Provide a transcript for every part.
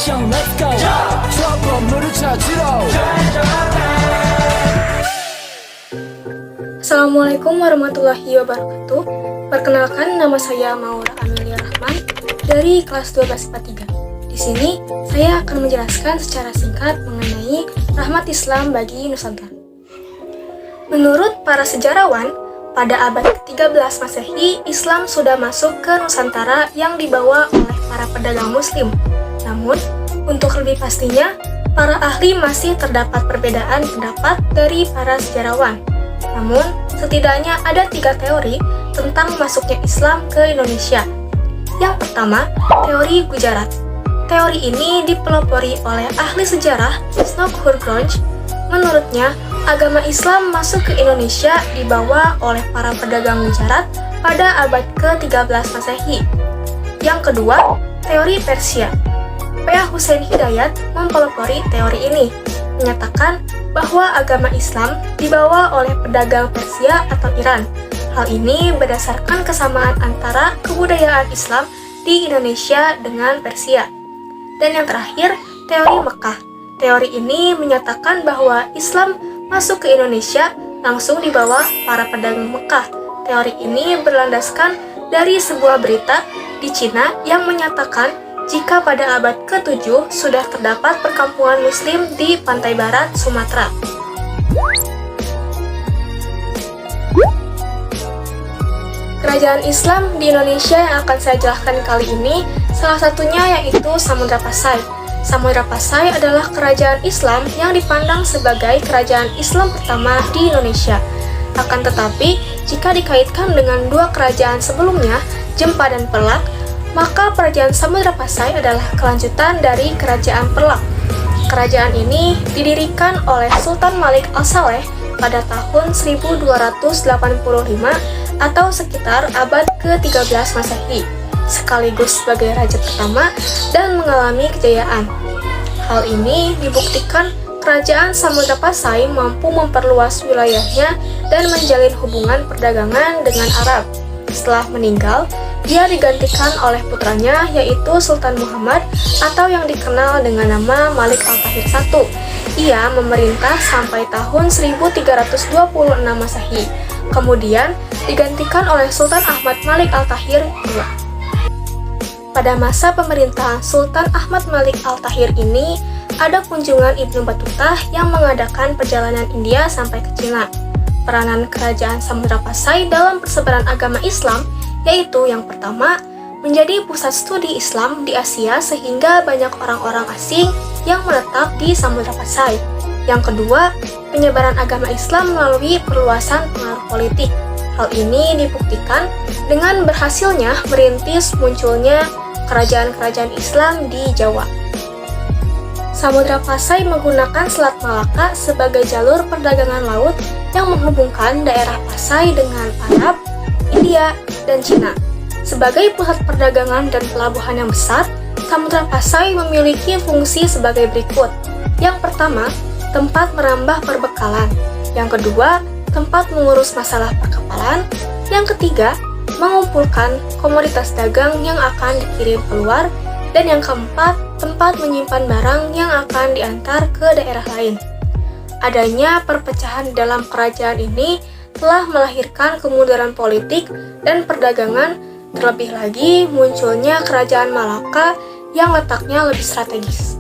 action, let's go. 추억 건물을 찾으러. Assalamualaikum warahmatullahi wabarakatuh. Perkenalkan, nama saya Maura Amelia Rahman dari kelas 12 IPA 3. Di sini saya akan menjelaskan secara singkat mengenai rahmat Islam bagi Nusantara. Menurut para sejarawan, pada abad ke-13 Masehi, Islam sudah masuk ke Nusantara yang dibawa oleh para pedagang Muslim. Namun, untuk lebih pastinya, para ahli masih terdapat perbedaan pendapat dari para sejarawan. Namun, setidaknya ada 3 teori tentang masuknya Islam ke Indonesia. Yang pertama, teori Gujarat. Teori ini dipelopori oleh ahli sejarah Snouck Hurgronj. Menurutnya, agama Islam masuk ke Indonesia dibawa oleh para pedagang Gujarat pada abad ke-13 Masehi. Yang kedua, teori Persia. P.A. Hussein Hidayat mempelopori teori ini, menyatakan bahwa agama Islam dibawa oleh pedagang Persia atau Iran. Hal ini berdasarkan kesamaan antara kebudayaan Islam di Indonesia dengan Persia. Dan yang terakhir, teori Mekah. Teori ini menyatakan bahwa Islam masuk ke Indonesia langsung dibawa para pedagang Mekah. Teori ini berlandaskan dari sebuah berita di Cina yang menyatakan jika pada abad ke-7 sudah terdapat perkampungan Muslim di pantai barat Sumatera. Kerajaan Islam di Indonesia yang akan saya jelaskan kali ini, salah satunya yaitu Samudra Pasai. Samudra Pasai adalah kerajaan Islam yang dipandang sebagai kerajaan Islam pertama di Indonesia. Akan tetapi, jika dikaitkan dengan 2 kerajaan sebelumnya, Jempa dan Pelak, maka kerajaan Samudra Pasai adalah kelanjutan dari kerajaan Pelak. Kerajaan ini didirikan oleh Sultan Malik Al-Saleh pada tahun 1285 atau sekitar abad ke-13 Masehi, sekaligus sebagai raja pertama dan mengalami kejayaan. Hal ini dibuktikan kerajaan Samudra Pasai mampu memperluas wilayahnya dan menjalin hubungan perdagangan dengan Arab. Setelah meninggal, dia digantikan oleh putranya yaitu Sultan Muhammad atau yang dikenal dengan nama Malik Al-Tahir I. Ia memerintah sampai tahun 1326 Masehi. Kemudian digantikan oleh Sultan Ahmad Malik Al-Tahir II. Pada masa pemerintahan Sultan Ahmad Malik Al-Tahir ini, ada kunjungan Ibnu Battuta yang mengadakan perjalanan India sampai ke Cina. Peranan kerajaan Samudra Pasai dalam persebaran agama Islam yaitu yang pertama, menjadi pusat studi Islam di Asia sehingga banyak orang-orang asing yang menetap di Samudra Pasai. Yang kedua, penyebaran agama Islam melalui perluasan pengaruh politik. Hal ini dibuktikan dengan berhasilnya merintis munculnya kerajaan-kerajaan Islam di Jawa. Samudra Pasai menggunakan Selat Malaka sebagai jalur perdagangan laut yang menghubungkan daerah Pasai dengan Arab, India, dan Cina. Sebagai pusat perdagangan dan pelabuhan yang besar, Samudra Pasai memiliki fungsi sebagai berikut. Yang pertama, tempat menambah perbekalan. Yang kedua, tempat mengurus masalah perkapalan. Yang ketiga, mengumpulkan komoditas dagang yang akan dikirim keluar. Dan yang keempat, tempat menyimpan barang yang akan diantar ke daerah lain. Adanya perpecahan dalam kerajaan ini telah melahirkan kemunduran politik dan perdagangan, terlebih lagi munculnya kerajaan Malaka yang letaknya lebih strategis.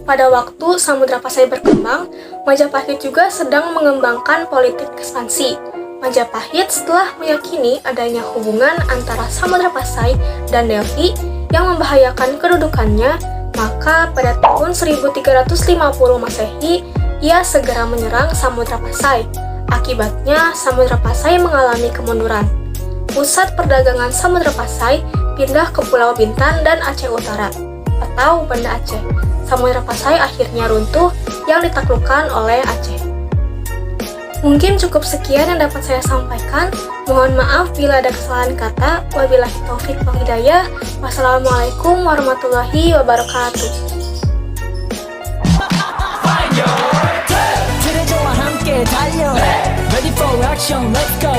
Pada waktu Samudra Pasai berkembang, Majapahit juga sedang mengembangkan politik ekspansi. Majapahit setelah meyakini adanya hubungan antara Samudra Pasai dan Delhi yang membahayakan kedudukannya, maka pada tahun 1350 Masehi, ia segera menyerang Samudra Pasai. Akibatnya, Samudra Pasai mengalami kemunduran. Pusat perdagangan Samudra Pasai pindah ke Pulau Bintan dan Aceh Utara, atau Banda Aceh. Samudra Pasai akhirnya runtuh yang ditaklukkan oleh Aceh. Mungkin cukup sekian yang dapat saya sampaikan. Mohon maaf bila ada kesalahan kata. Wabillahi taufik wal hidayah. Wassalamualaikum warahmatullahi wabarakatuh. Ready for action, let's go.